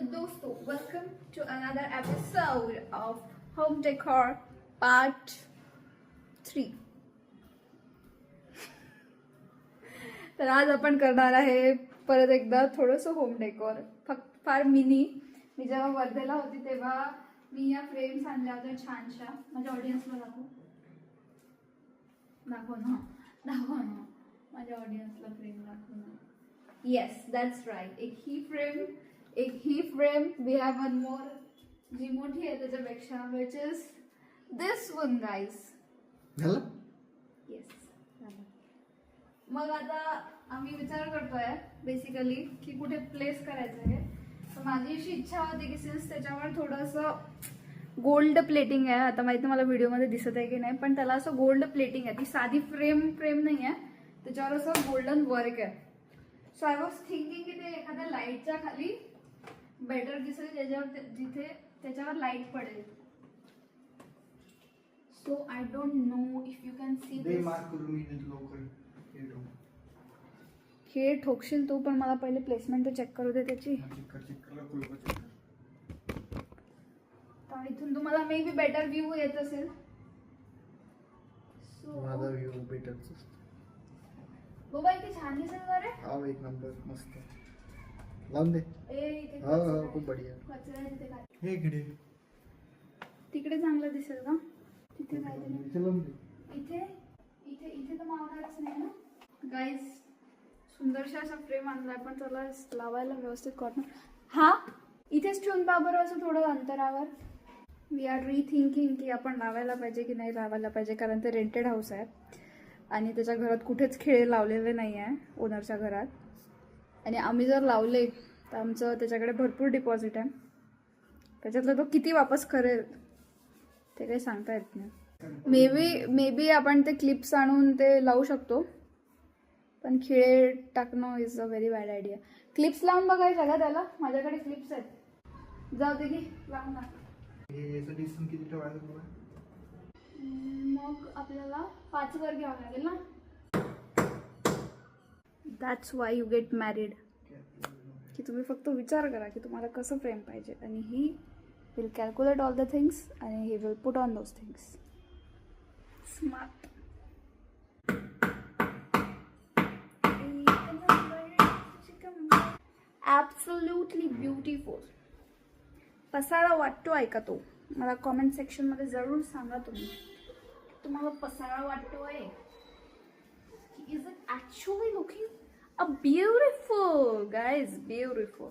दोस्तों, welcome to another episode of Home Decor Part 3. तर आज आपण करणार आहे परत एकदा थोडंसं होम डेकोर, फक्त फार मिनी. मी जेव्हा वर्धेला होती तेव्हा मी या फ्रेम्स आणल्या होत्या छानशा. माझ्या ऑडियन्सला दाखव ना माझ्या ऑडियन्सला फ्रेम दाखव ना. Yes, that's right. एक ही frame. We have one more जी मोठी आहे त्याच्यापेक्षा, which is this one guys. Yes, मग आता आम्ही विचार करतोय बेसिकली की कुठे प्लेस करायचं आहे. तर माझी अशी इच्छा होती की सिन्स त्याच्यावर थोडंसं गोल्ड प्लेटिंग आहे, आता माहिती मला व्हिडिओमध्ये दिसत आहे की नाही, पण त्याला असं गोल्ड प्लेटिंग आहे. ती साधी फ्रेम नाही आहे, त्याच्यावर असं गोल्डन वर्क आहे. सो आय वॉज थिंकिंग की ते एखाद्या लाईटच्या खाली बेटर दिसेल, ज्याच्यावर जिथे त्याच्यावर लाईट पडेल. So I don't know if you can see this. हे ठोकशील तू, पण मला पहिले प्लेसमेंट तर चेक करू दे त्याची. तर इथून तुम्हाला मे बी बेटर व्ह्यू येत असेल. माझा व्ह्यू बेटर बाबा इथे छान दिसेल का रे? हा, एक नंबर, मस्त. लावून दे. हा, खूप बढिया. कचरा तिथे काय? हे इकडे तिकडे चांगलं दिसेल का? तिथे काय दे. इथे इथे इथे तर मावणारच नाही ना गाईज. सुंदरशा असा फ्रेम आणलाय, पण त्याला लावायला व्यवस्थित कॉर्नर. हा, इथेच ठेवून पहा बरं, असं थोडं अंतरावर. वी आर रिथिंकिंग की आपण लावायला पाहिजे की नाही लावायला पाहिजे, कारण ते रेंटेड हाऊस आहे आणि त्याच्या घरात कुठेच खेळ लावलेले नाही आहे ओनरच्या घरात. आणि आम्ही जर लावले तर आमचं त्याच्याकडे भरपूर डिपॉझिट आहे. त्याच्यातलं तो किती वापस करेल ते काही सांगता येत नाही. मे बी आपण ते क्लिप्स आणून ते लावू शकतो, पण खिळे टाकणं is a very bad idea. Clips लावून बघायचं का त्याला? माझ्याकडे क्लिप्स आहेत, जाऊ दे की लावून ना. मग आपल्याला 5 वर घ्यावं लागेल ना. That's why you get married, की तुम्ही फक्त विचार करा की तुम्हाला कसं फ्रेम पाहिजे, आणि he will calculate all the things आणि he will put on those things. Smart. Absolutely beautiful. पसारा वाटतो आहे का तो? मला कॉमेंट सेक्शनमध्ये जरूर सांगा तुम्ही, तुम्हाला पसारा वाटतोय की is it actually looking a beautiful guys, beautiful.